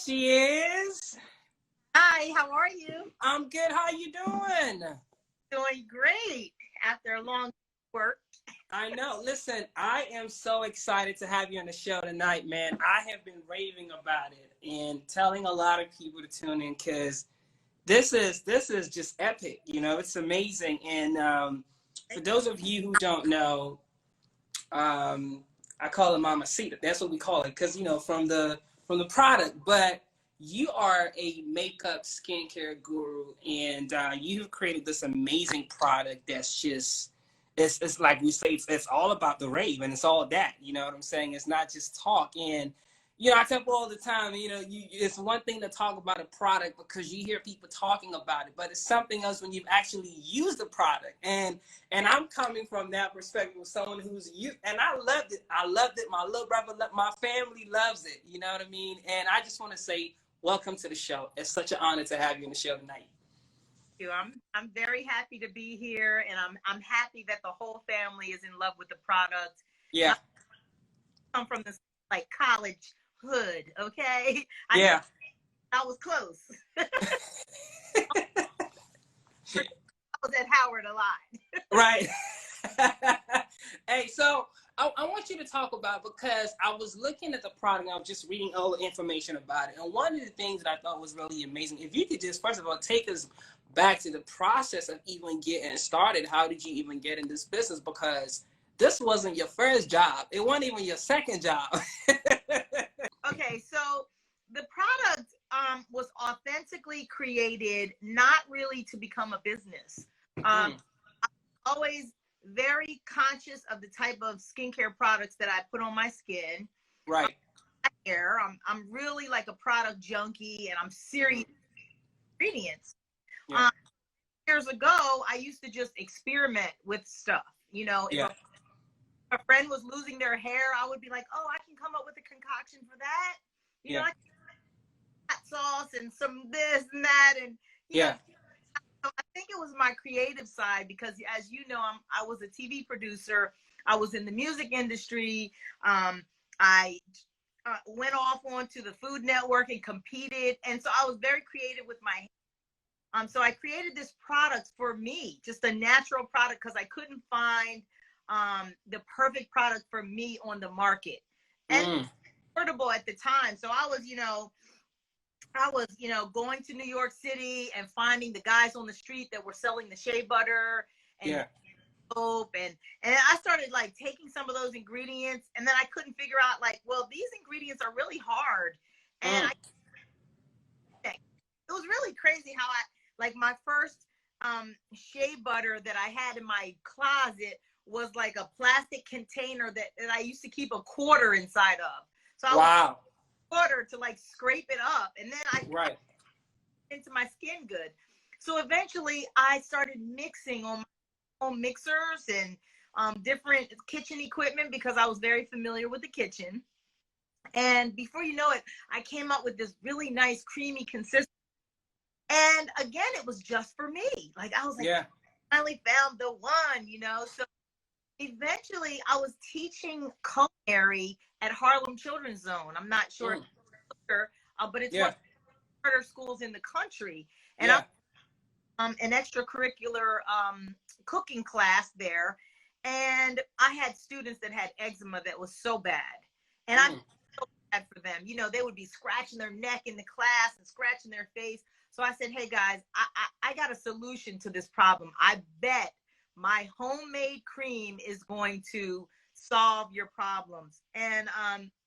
she is. Hi, how are you? I'm good. How you doing? Doing great after a long work. I know. Listen, I am so excited to have you on the show tonight, man. I have been raving about it and telling a lot of people to tune in because this is just epic. You know, it's amazing. And for those of you who don't know, I call it Mama Sita. That's what we call it because from the product, but you are a makeup skincare guru, and you've created this amazing product that's just it's like we say, it's all about the rave, and it's all that, you know what I'm saying? It's not just talk. And I tell people all the time, it's one thing to talk about a product because you hear people talking about it, but it's something else when you've actually used the product. And I'm coming from that perspective of someone who's used, and I loved it. My little brother, my family loves it. You know what I mean? And I just want to say, welcome to the show. It's such an honor to have you on the show tonight. I'm very happy to be here, and I'm happy that the whole family is in love with the product. Yeah. I come from this like college hood, okay? Yeah. I was close. I was at Howard a lot. Right. Hey, so I want you to talk about, because I was looking at the product, I was just reading all the information about it, and one of the things that I thought was really amazing, if you could just first of all take us back to the process of even getting started. How did you even get in this business? Because this wasn't your first job. It wasn't even your second job. Okay, so the product was authentically created, not really to become a business. I'm always very conscious of the type of skincare products that I put on my skin. Right. I'm really like a product junkie, and I'm serious ingredients. Yeah. Years ago, I used to just experiment with stuff. If a friend was losing their hair, I would be like, oh, I can come up with a concoction for that. I can hot sauce and some this and that. And so I think it was my creative side, because as you know, I was a TV producer. I was in the music industry. I went off onto the Food Network and competed. And so I was very creative with my so I created this product for me, just a natural product, because I couldn't find the perfect product for me on the market. And affordable at the time. So I was, going to New York City and finding the guys on the street that were selling the shea butter and soap, and I started like taking some of those ingredients, and then I couldn't figure out like, well, these ingredients are really hard. And it was really crazy how my first shea butter that I had in my closet was like a plastic container that I used to keep a quarter inside of. So I was quarter to like scrape it up, and then I into my skin good. So eventually I started mixing on my own mixers and different kitchen equipment, because I was very familiar with the kitchen. And before you know it, I came up with this really nice creamy consistency. And again, it was just for me. Like I was like, I finally found the one, So eventually I was teaching culinary at Harlem Children's Zone. I'm not sure, but it's one of the charter schools in the country. And I'm an extracurricular cooking class there. And I had students that had eczema that was so bad. And I felt so bad for them. They would be scratching their neck in the class and scratching their face. So I said, hey guys, I got a solution to this problem. I bet my homemade cream is going to solve your problems. And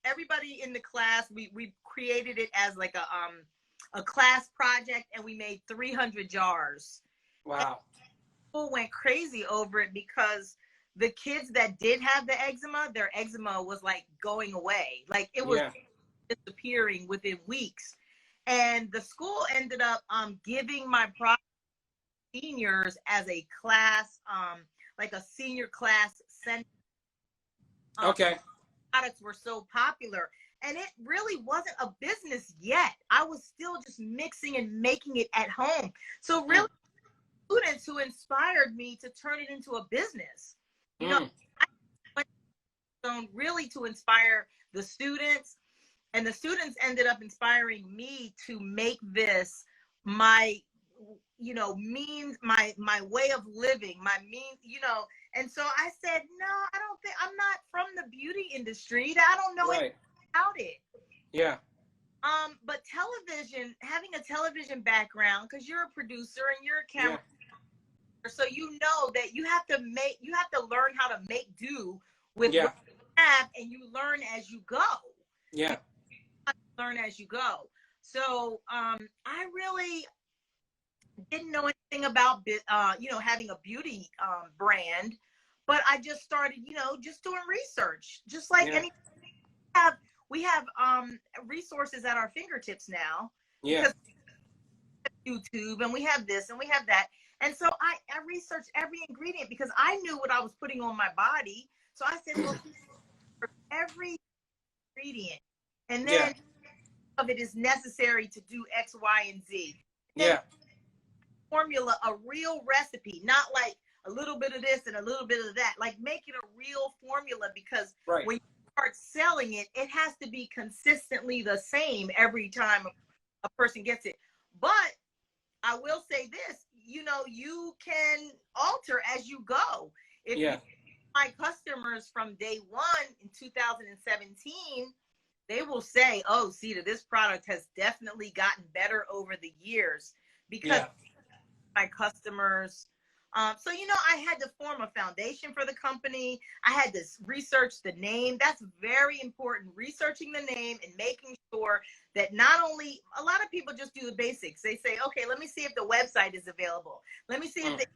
everybody in the class, we created it as like a class project, and we made 300 jars. Wow. And people went crazy over it, because the kids that did have the eczema, their eczema was like going away. Like it was disappearing within weeks. And the school ended up giving my product to seniors as a class, like a senior class center. Products were so popular, and it really wasn't a business yet. I was still just mixing and making it at home. So really, students who inspired me to turn it into a business. I went really to inspire the students. And the students ended up inspiring me to make this my, you know, my way of living, my means, you know. And so I said, no, I don't think, I'm not from the beauty industry. I don't know anything about it. Yeah. But television, having a television background, because you're a producer and you're a camera, so you know that you have to learn how to make do with what you have, and you learn as you go. Yeah. Learn as you go. So I really didn't know anything about you know, having a beauty brand, but I just started, you know, just doing research, just like any. We have resources at our fingertips now. Yeah. YouTube, and we have this and we have that. And so I researched every ingredient because I knew what I was putting on my body. So I said, well, for every ingredient, and then of it is necessary to do X, Y, and Z. And formula, a real recipe, not like a little bit of this and a little bit of that. Like, make it a real formula, because when you start selling it, it has to be consistently the same every time a person gets it. But I will say this, you know, you can alter as you go. If you my customers from day one in 2017, they will say, oh, Sita, this product has definitely gotten better over the years, because my customers. So, you know, I had to form a foundation for the company. I had to research the name. That's very important, researching the name and making sure that not only, a lot of people just do the basics. They say, okay, let me see if the website is available. Let me see if it's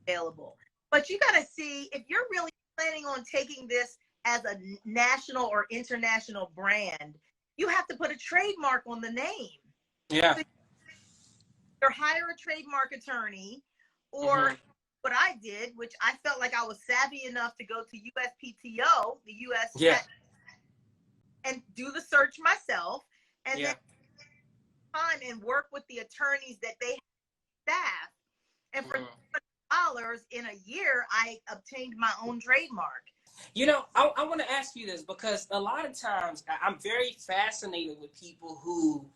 available. But you got to see if you're really planning on taking this as a national or international brand, you have to put a trademark on the name. Yeah. So you hire a trademark attorney, or what I did, which I felt like I was savvy enough to go to USPTO, the US, and do the search myself, and then time and work with the attorneys that they staff. And for $200 in a year, I obtained my own trademark. You know, I want to ask you this, because a lot of times I'm very fascinated with people who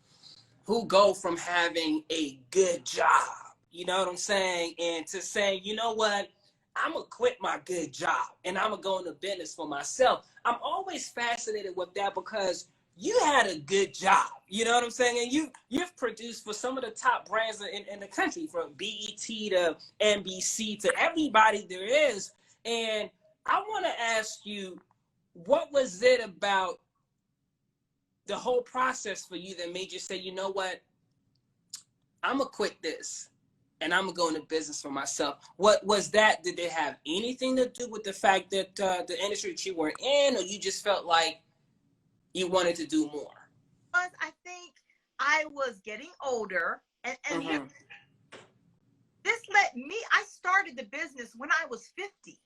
go from having a good job, you know what I'm saying, and to say, you know what, I'm going to quit my good job and I'm going to go into business for myself. I'm always fascinated with that, because you had a good job, you know what I'm saying, and you've produced for some of the top brands in the country, from BET to NBC to everybody there is. And I want to ask you, what was it about the whole process for you that made you say, you know what, I'm going to quit this and I'm going to go into business for myself? What was that? Did it have anything to do with the fact that the industry that you were in, or you just felt like you wanted to do more? Because I think I was getting older, and here, this let me, I started the business when I was 50,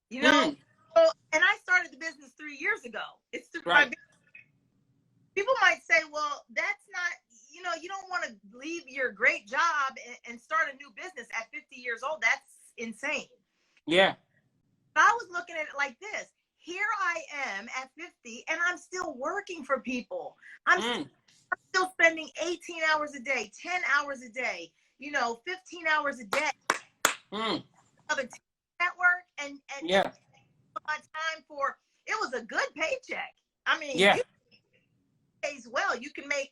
you know, and I started the business 3 years ago. It's my business. People might say, well, that's not, you know, you don't want to leave your great job and start a new business at 50 years old. That's insane. Yeah. But I was looking at it like this. Here I am at 50, and I'm still working for people. I'm still spending 18 hours a day, 10 hours a day, you know, 15 hours a day. Other network and my time for, it was a good paycheck. I mean, you pays well. You can make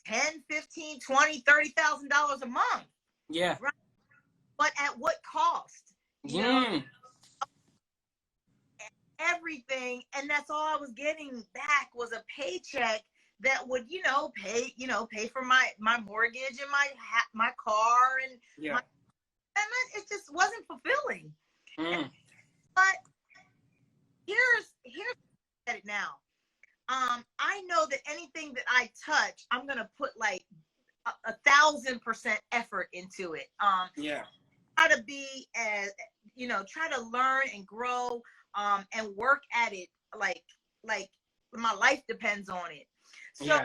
$10, $15, $20, $30,000 a month. Yeah. Right? But at what cost? You know, everything, and that's all I was getting back was a paycheck that would, you know, pay for my mortgage and my car and it just wasn't fulfilling. But here's at it now. I know that anything that I touch, I'm gonna put like 1,000% effort into it. Try to be as, you know, try to learn and grow, and work at it like my life depends on it. So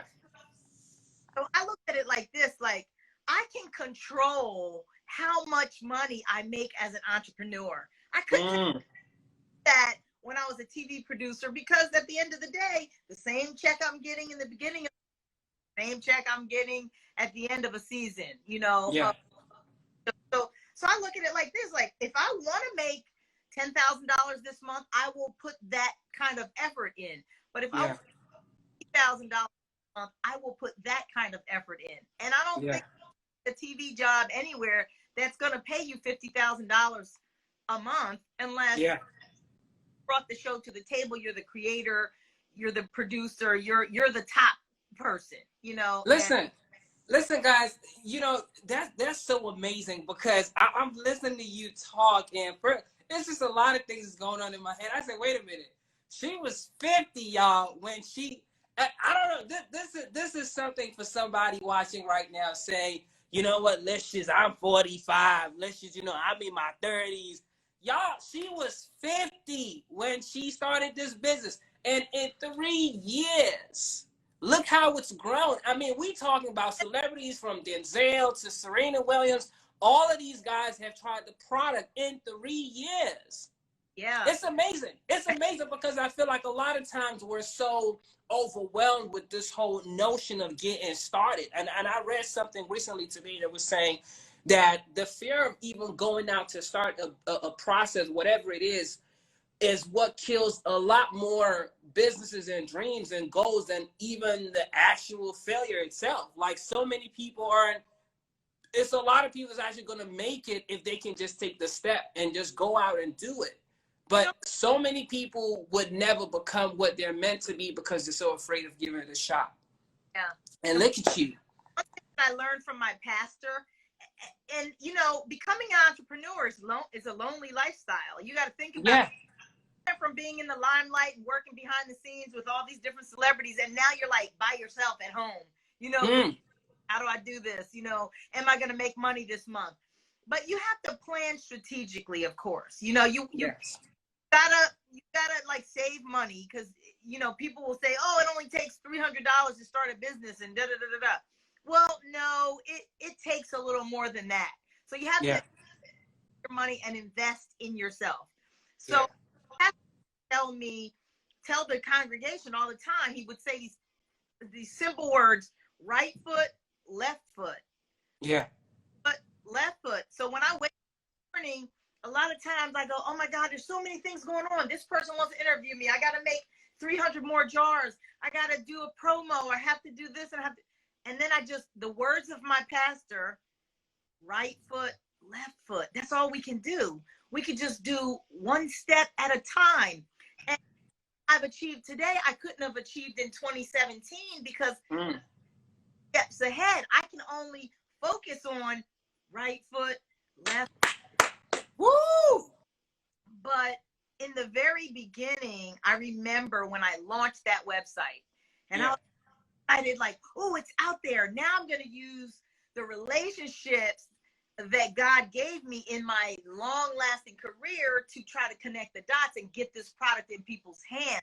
I look at it like this: like, I can control how much money I make as an entrepreneur. I couldn't that when I was a TV producer, because at the end of the day, the same check I'm getting in the beginning of the same check I'm getting at the end of a season, you know. Yeah. So I look at it like this, like if I want to make $10,000 this month, I will put that kind of effort in. But if I want $50,000 a month, I will put that kind of effort in. And I don't think a TV job anywhere that's going to pay you $50,000 a month unless you brought the show to the table. You're the creator, you're the producer, you're the top person, you know. Listen, guys, you know, that's so amazing, because I'm listening to you talk, and it's just a lot of things that's going on in my head. I said, wait a minute. She was 50, y'all, when I don't know, this is something for somebody watching right now saying, you know what, Lysious, I'm 45. Lysious, you know, I'm in my 30s. Y'all, she was 50 when she started this business. And in 3 years, look how it's grown. I mean, we talking about celebrities from Denzel to Serena Williams. All of these guys have tried the product in 3 years. Yeah. It's amazing. It's amazing, because I feel like a lot of times we're so overwhelmed with this whole notion of getting started. And I read something recently today that was saying that the fear of even going out to start a process, whatever it is what kills a lot more businesses and dreams and goals than even the actual failure itself. Like, so many people it's a lot of people that's actually going to make it if they can just take the step and just go out and do it. But so many people would never become what they're meant to be because they're so afraid of giving it a shot. Yeah. And look at you. One thing that I learned from my pastor, and you know, becoming an entrepreneur is a lonely lifestyle. You got to think about it, from being in the limelight and working behind the scenes with all these different celebrities, and now you're like by yourself at home. You know, how do I do this? You know, am I going to make money this month? But you have to plan strategically, of course. You know, you gotta like save money, because you know, people will say, oh, it only takes $300 to start a business and da da da da da. Well, no, it takes a little more than that. So you have to your money and invest in yourself. So tell the congregation all the time, he would say these simple words: right foot, left foot. But left foot. So when I wake up in the morning, a lot of times I go, oh my God, there's so many things going on. This person wants to interview me. I got to make 300 more jars. I got to do a promo. I have to do this, and then the words of my pastor, right foot, left foot. That's all we can do. We could just do one step at a time. And I've achieved today, I couldn't have achieved in 2017, because steps ahead, I can only focus on right foot, left. Woo! But in the very beginning, I remember when I launched that website, and I was excited, like, oh, it's out there. Now I'm going to use the relationships that God gave me in my long-lasting career to try to connect the dots and get this product in people's hands.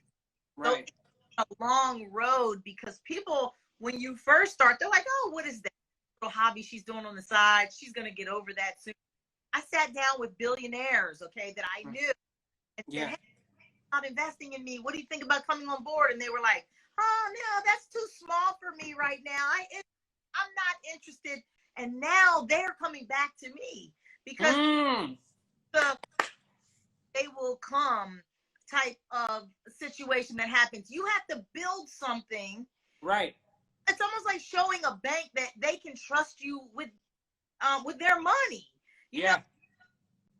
So it's a long road, because people, when you first start, they're like, oh, what is that little hobby she's doing on the side? She's going to get over that soon. I sat down with billionaires, okay, that I knew, and said, hey, not investing in me. What do you think about coming on board? And they were like, oh, no, that's too small for me right now. I'm not interested. And now they're coming back to me, because they will come type of situation that happens. You have to build something. Right. It's almost like showing a bank that they can trust you with their money. You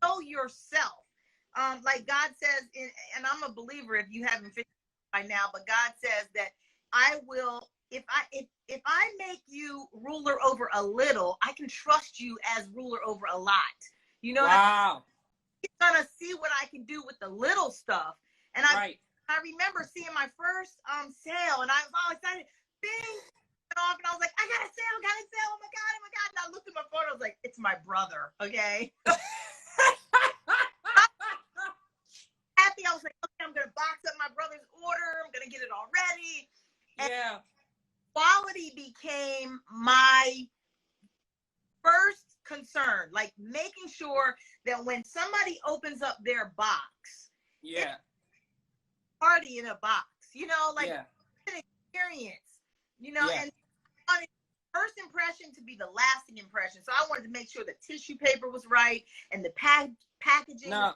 know yourself. Like God says, and I'm a believer, if you haven't figured it out by now, but God says that I will, if I make you ruler over a little, I can trust you as ruler over a lot. You know, he's gonna see what I can do with the little stuff. And I remember seeing my first sale, and I was all excited. Bing, off, and I was like, I got a sale, oh my God, and I looked at my phone, I was like, it's my brother, okay? Happy, I was like, okay, I'm gonna box up my brother's order, I'm gonna get it all ready. And quality became my first concern, like making sure that when somebody opens up their box, party in a box, like Yeah. an experience, Yeah. and I wanted first impression to be the lasting impression. So I wanted to make sure the tissue paper was right and the packaging was, No.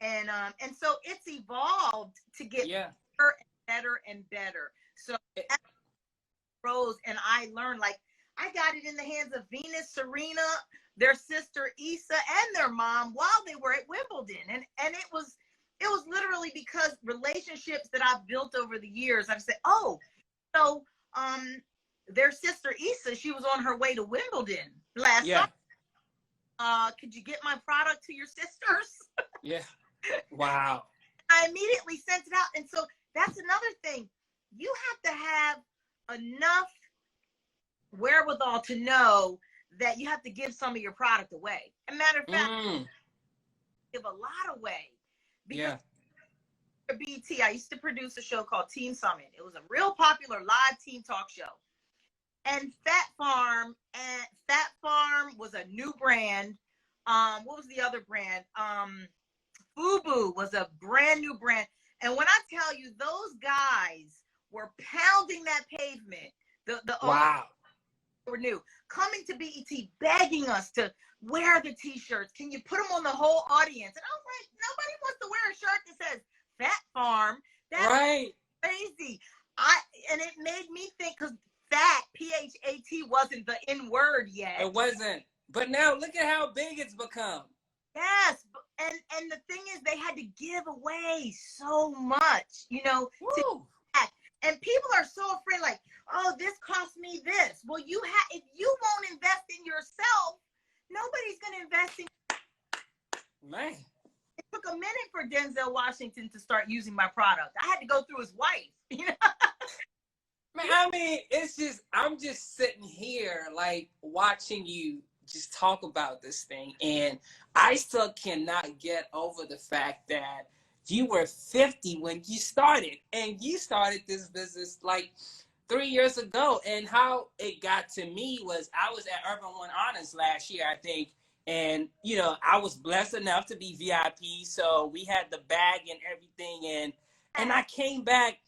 and so it's evolved to get Yeah. better and better and better. So as it grows, and I learned, like, I got it in the hands of Venus, Serena, their sister Issa, and their mom while they were at Wimbledon, and it was literally because relationships that I've built over the years. I've said, oh, so their sister Issa, she was on her way to Wimbledon last Yeah. summer. Could you get my product to your sisters? Yeah. Wow. I immediately sent it out. And so that's another thing. You have to have enough wherewithal to know that you have to give some of your product away. As a matter of fact, give a lot away. Because at BET, I used to produce a show called Teen Summit. It was a real popular live teen talk show. And Fat Farm was a new brand. What was the other brand? FUBU was a brand new brand. And when I tell you, those guys were pounding that pavement. The Wow. were new, coming to BET, begging us to wear the t-shirts. Can you put them on the whole audience? And I was like, nobody wants to wear a shirt that says Fat Farm. That's right. crazy. And it made me think, because fat, P-H-A-T, wasn't the N word yet. It wasn't. But now look at how big it's become. Yes. And the thing is, they had to give away so much, and people are so afraid, like, oh, this cost me this. Well, if you won't invest in yourself, nobody's going to invest in. Man. It took a minute for Denzel Washington to start using my product. I had to go through his wife, Man, I mean, I'm just sitting here, like, watching you just talk about this thing, and I still cannot get over the fact that you were 50 when you started, and you started this business like 3 years ago. And how it got to me was, I was at Urban One Honors last year, I think, and I was blessed enough to be VIP, so we had the bag and everything, and I came back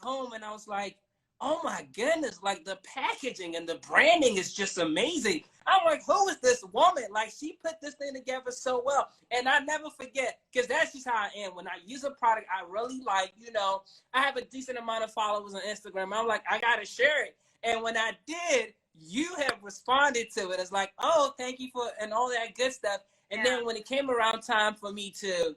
home, and I was like, oh my goodness, like, the packaging and the branding is just amazing. I'm like, who is this woman? Like, she put this thing together so well. And I never forget, because that's just how I am. When I use a product I really like, I have a decent amount of followers on Instagram. I'm like, I got to share it. And when I did, you have responded to it. It's like, oh, thank you for, and all that good stuff. And then when it came around time for me to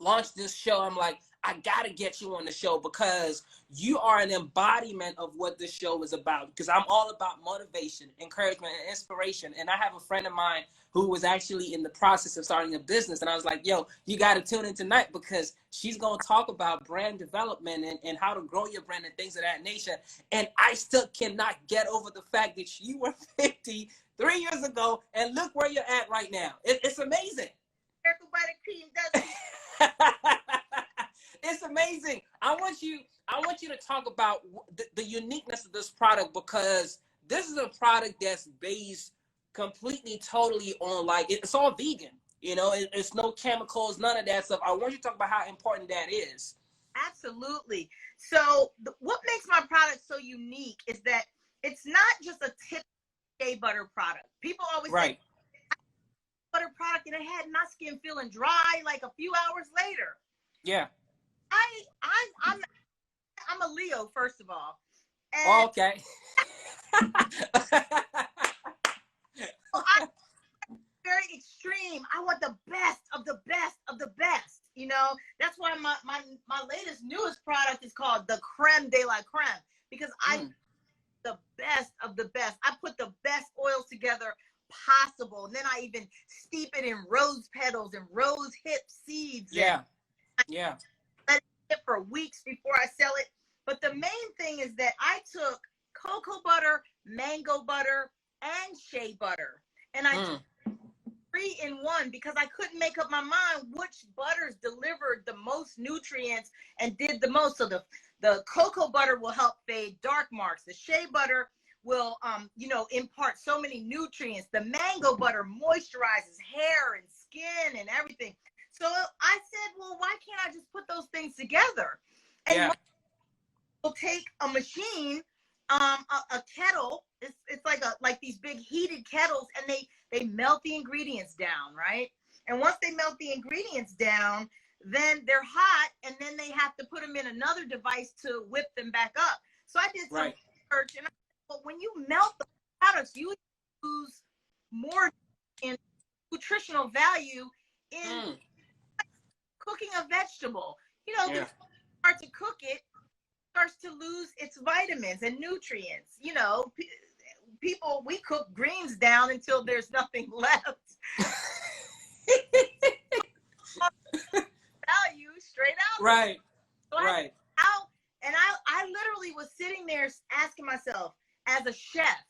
launch this show, I'm like, I gotta get you on the show, because you are an embodiment of what this show is about. Because I'm all about motivation, encouragement, and inspiration. And I have a friend of mine who was actually in the process of starting a business. And I was like, yo, you got to tune in tonight, because she's going to talk about brand development and how to grow your brand and things of that nature. And I still cannot get over the fact that you were 50 3 years ago, and look where you're at right now. It's amazing. It's amazing. I want you to talk about the uniqueness of this product, because this is a product that's based completely, totally on, like, it's all vegan. It's no chemicals, none of that stuff. I want you to talk about how important that is. Absolutely. So what makes my product so unique is that it's not just a typical shea butter product. People always say butter product, and it had my skin feeling dry like a few hours later. Yeah. I'm a Leo, first of all. And okay. I'm very extreme. I want the best of the best of the best. That's why my newest product is called the Creme de la Creme, because I the best of the best. I put the best oils together possible, and then I even steep it in rose petals and rose hip seeds. Yeah. Let it sit for weeks before I sell it. But the main thing is that I took cocoa butter, mango butter, and shea butter, and I took 3 in 1, because I couldn't make up my mind which butters delivered the most nutrients and did the most. So the cocoa butter will help fade dark marks. The shea butter will impart so many nutrients. The mango butter moisturizes hair and skin and everything. So I said, well, why can't I just put those things together? And Yeah. we'll take a machine, a kettle. It's like these big heated kettles, and they melt the ingredients down, right? And once they melt the ingredients down, then they're hot, and then they have to put them in another device to whip them back up. So I did some research, and I said, well, when you melt the products, you lose more in nutritional value in cooking a vegetable. You know, the start to cook it starts to lose its vitamins and nutrients. You know, people, we cook greens down until there's nothing left. Value straight out. Right. So right. I literally was sitting there asking myself, as a chef,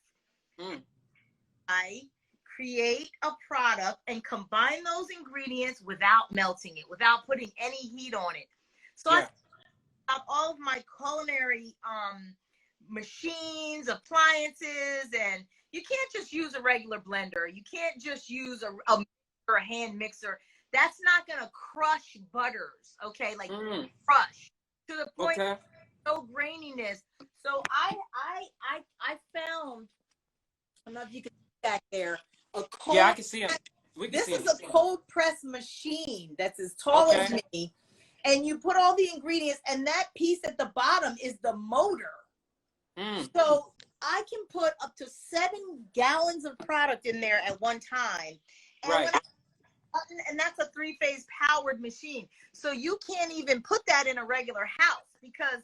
I create a product and combine those ingredients without melting it, without putting any heat on it. So I got all of my culinary machines, appliances, and you can't just use a regular blender. You can't just use a hand mixer. That's not gonna crush butters, okay? Like crush to the point of no graininess. So I found, I don't know if you can see back there, a cold. Yeah, I can see him. This is a cold press machine that's as tall as me, and you put all the ingredients, and that piece at the bottom is the motor. So I can put up to 7 gallons of product in there at one time. And and that's a 3-phase powered machine. So you can't even put that in a regular house because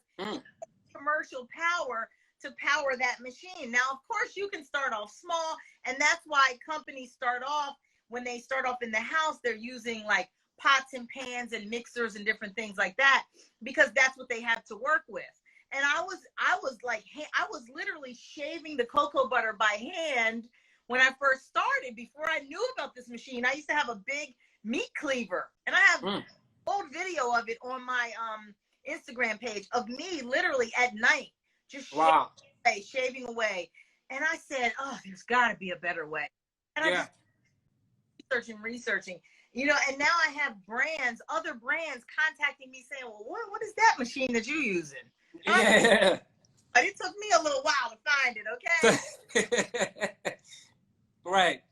commercial power to power that machine. Now, of course, you can start off small, and that's why companies start off, when they start off in the house, they're using like pots and pans and mixers and different things like that, because that's what they have to work with. And I was literally shaving the cocoa butter by hand when I first started. Before I knew about this machine, I used to have a big meat cleaver, and I have an old video of it on my Instagram page of me literally at night just shaving away. And I said, oh, there's got to be a better way. And I just researching, you know, and now I have other brands contacting me saying, well, what is that machine that you're using? But it took me a little while to find it, okay? Right.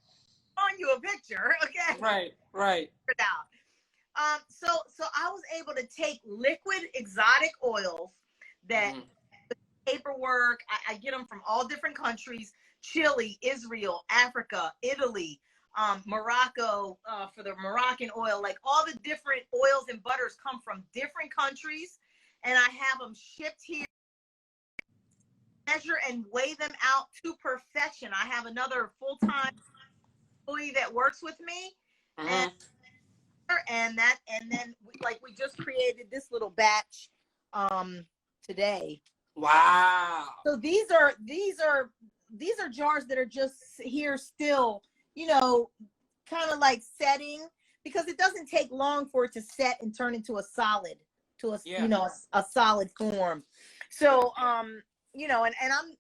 Showing you a picture, okay? Right. So I was able to take liquid exotic oils that paperwork, I get them from all different countries: Chile, Israel, Africa, Italy, Morocco, for the Moroccan oil. Like, all the different oils and butters come from different countries, and I have them shipped here. Measure and weigh them out to perfection. I have another full-time employee that works with me, and then we just created this little batch today. Wow. So these are jars that are just here still, you know, kind of like setting, because it doesn't take long for it to set and turn into a solid, you know, a solid form. So you know, and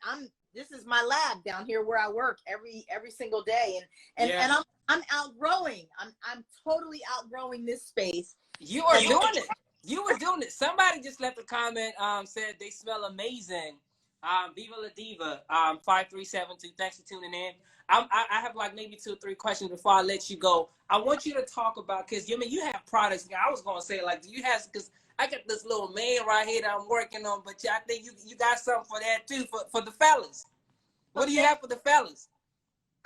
I'm this is my lab down here where I work every single day, and I'm outgrowing. I'm totally outgrowing this space. You are doing it. You were doing it. Somebody just left a comment, said they smell amazing. Viva la Diva, 5372. Thanks for tuning in. I have like maybe 2 or 3 questions before I let you go. I want you to talk about, because you have products. I was gonna say, like, do you have, because I got this little man right here that I'm working on, but I think you got something for that too, for the fellas. What do you have for the fellas?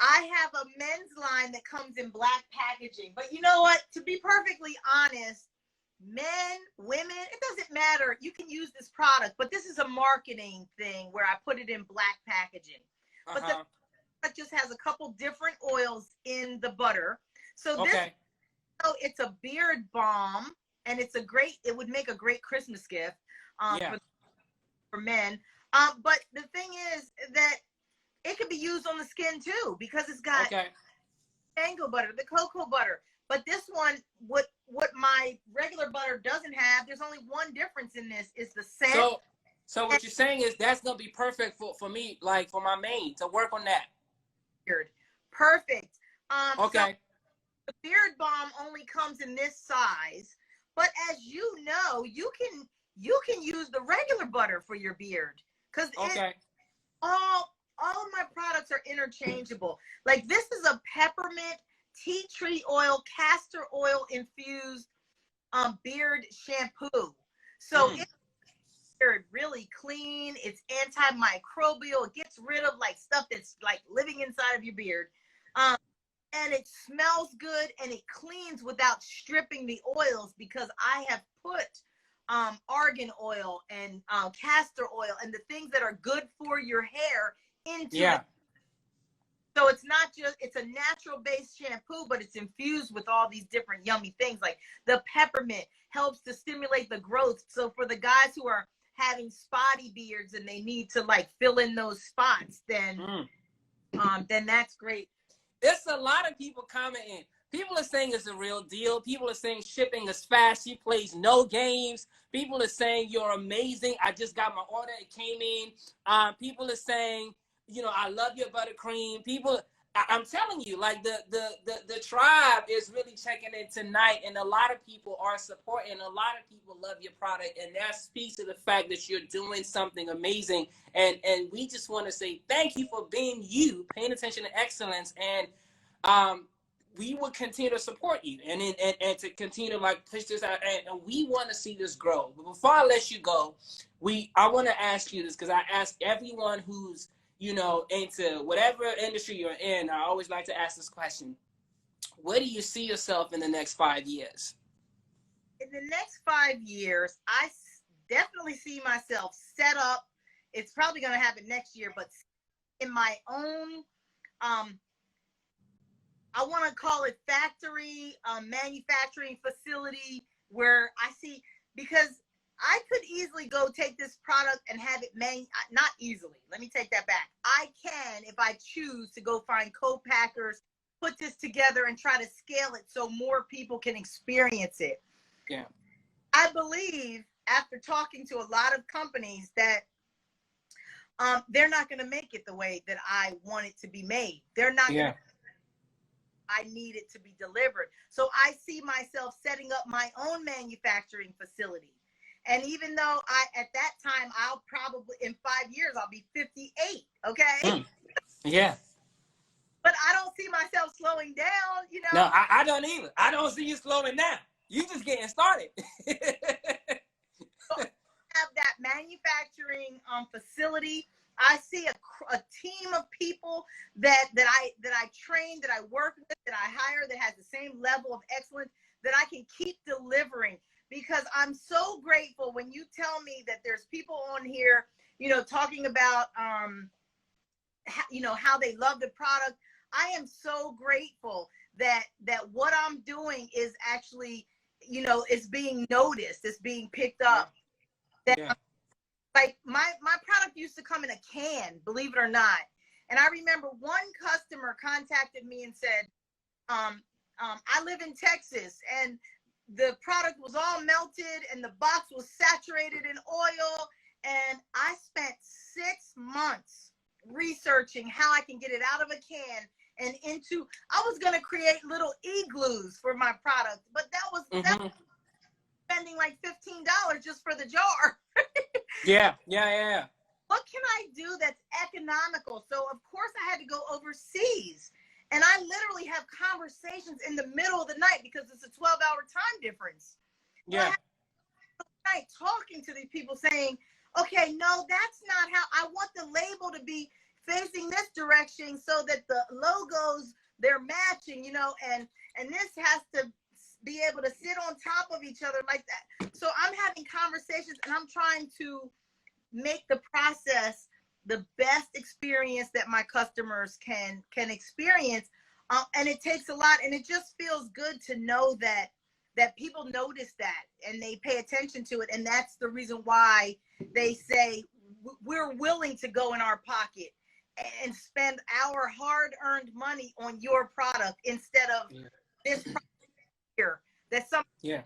I have a men's line that comes in black packaging, but you know what? To be perfectly honest, men, women, it doesn't matter. You can use this product, but this is a marketing thing where I put it in black packaging. But the product just has a couple different oils in the butter. So it's a beard balm, and it would make a great Christmas gift for men. But the thing is that it could be used on the skin too, because it's got mango butter, the cocoa butter. But this one, what my regular butter doesn't have, there's only one difference in this, is the scent. So what you're saying is that's gonna be perfect for me, like for my main, to work on that. Perfect. the beard balm only comes in this size, but as you know, you can use the regular butter for your beard because Okay. all of my products are interchangeable. Like this is a peppermint tea tree oil, castor oil infused beard shampoo. So it's really clean. It's antimicrobial. It gets rid of like stuff that's like living inside of your beard. And it smells good and it cleans without stripping the oils because I have put argan oil and castor oil and the things that are good for your hair into it. So it's not just, it's a natural based shampoo, but it's infused with all these different yummy things. Like the peppermint helps to stimulate the growth. So for the guys who are having spotty beards and they need to like fill in those spots, then that's great. There's a lot of people commenting. People are saying it's a real deal. People are saying shipping is fast. She plays no games. People are saying you're amazing. I just got my order. It came in. People are saying, you know, I love your buttercream. People, I'm telling you, like the tribe is really checking in tonight, and a lot of people are supporting. A lot of people love your product, and that speaks to the fact that you're doing something amazing. And we just want to say thank you for being you, paying attention to excellence, and we will continue to support you and to continue to like push this out, and we want to see this grow. But before I let you go, I want to ask you this because I ask everyone who's, you know, into whatever industry you're in. I always like to ask this question: where do you see yourself in the next 5 years? In the next 5 years, I definitely see myself set up. It's probably going to happen next year, but in my own, I want to call it factory, manufacturing facility where I see, because I could easily go take this product and have it not easily. Let me take that back. I can, if I choose to go find co-packers, put this together and try to scale it so more people can experience it. Yeah. I believe after talking to a lot of companies that they're not going to make it the way that I want it to be made. They're not going to. I need it to be delivered. So I see myself setting up my own manufacturing facility. And even though at that time, I'll probably, in 5 years, I'll be 58. Okay. Yeah. But I don't see myself slowing down, you know. No, I don't either. I don't see you slowing down. You just getting started. So I have that manufacturing facility. I see a team of people that I train, that I work with, that I hire, that has the same level of excellence, that I can keep delivering. Because I'm so grateful when you tell me that there's people on here, you know, talking about, you know, how they love the product. I am so grateful that what I'm doing is actually, you know, it's being noticed, it's being picked up. That, like my product used to come in a can, believe it or not. And I remember one customer contacted me and said, I live in Texas and the product was all melted and the box was saturated in oil. And I spent 6 months researching how I can get it out of a can and into, I was going to create little igloos for my product, but that was spending like $15 just for the jar. Yeah. What can I do that's economical? So of course I had to go overseas. And I literally have conversations in the middle of the night because it's a 12-hour time difference. Yeah. Night talking to these people saying, okay, no, that's not how I want the label to be facing this direction so that the logos, they're matching, you know, and this has to be able to sit on top of each other like that. So I'm having conversations and I'm trying to make the process the best experience that my customers can experience. And it takes a lot, and it just feels good to know that people notice that and they pay attention to it. And that's the reason why they say we're willing to go in our pocket and spend our hard-earned money on your product instead of this product here that somebody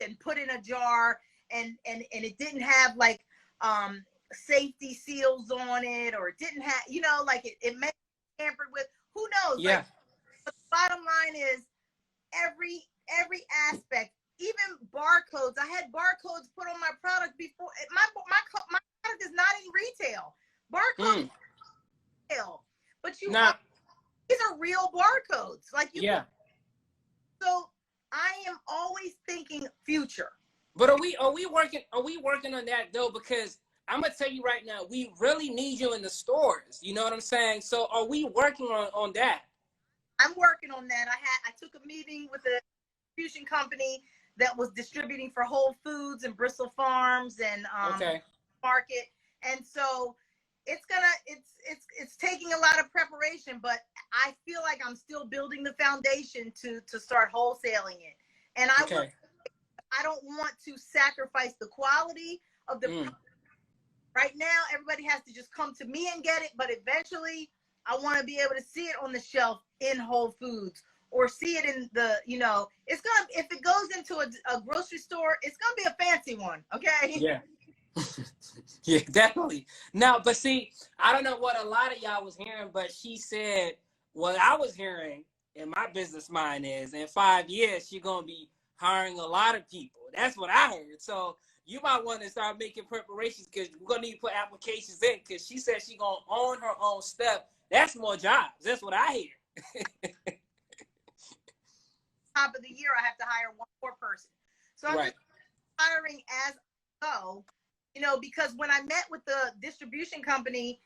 and put in a jar and it didn't have like safety seals on it, or it didn't have, you know, like it may be tampered with. Who knows? Yeah. Like, but the bottom line is every aspect, even barcodes. I had barcodes put on my product before. My product is not in retail. Barcodes retail, but these are real barcodes. Like you. Yeah. So I am always thinking future. But are we working on that though? Because I'm gonna tell you right now, we really need you in the stores. You know what I'm saying? So are we working on that? I'm working on that. I took a meeting with a distribution company that was distributing for Whole Foods and Bristol Farms and Market. And so it's taking a lot of preparation, but I feel like I'm still building the foundation to start wholesaling it. And I don't want to sacrifice the quality of the product. Right now, everybody has to just come to me and get it, but eventually I want to be able to see it on the shelf in Whole Foods or see it in the, it's going to, if it goes into a grocery store, it's going to be a fancy one. Okay. Yeah. Yeah, definitely. No, but see, I don't know what a lot of y'all was hearing, but she said what I was hearing in my business mind is in 5 years, she's going to be hiring a lot of people. That's what I heard. So you might want to start making preparations because we're going to need to put applications in because she said she's going to own her own stuff. That's more jobs. That's what I hear. Top of the year, I have to hire one more person. So I'm just hiring as I go, because when I met with the distribution company,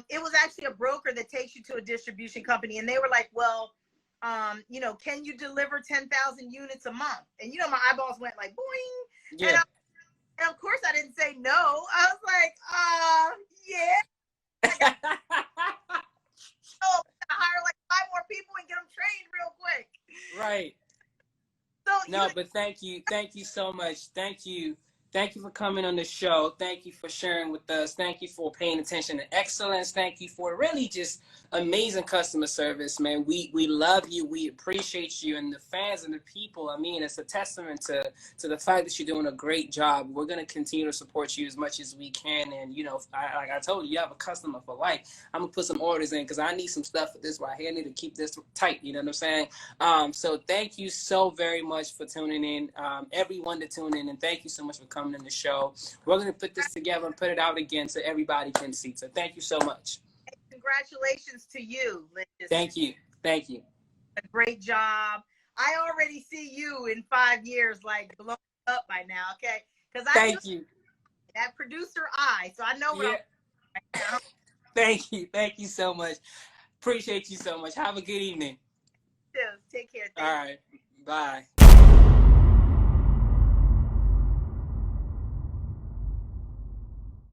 it was actually a broker that takes you to a distribution company. And they were like, well, can you deliver 10,000 units a month? And, my eyeballs went like, boing. Yeah. And of course I didn't say no. I was like, yeah. So I hire like 5 more people and get them trained real quick. Right. So but thank you so much. Thank you for coming on the show. Thank you for sharing with us. Thank you for paying attention to excellence. Thank you for really just amazing customer service, man. We love you. We appreciate you, and the fans and the people. I mean, it's a testament to the fact that you're doing a great job. We're gonna continue to support you as much as we can, and like I told you, you have a customer for life. I'm gonna put some orders in because I need some stuff for this right here. I need to keep this tight. You know what I'm saying? So thank you so very much for tuning in, everyone to tune in, and thank you so much for coming in the show. We're going to put this together and put it out again so everybody can see. So thank you so much. Congratulations to you, Lysious. Thank you. A great job. I already see you in 5 years, like blown up by now. Okay, because thank you. That producer eye, so I know what I'm right now. Thank you so much. Appreciate you so much. Have a good evening. Take care. All right. Bye.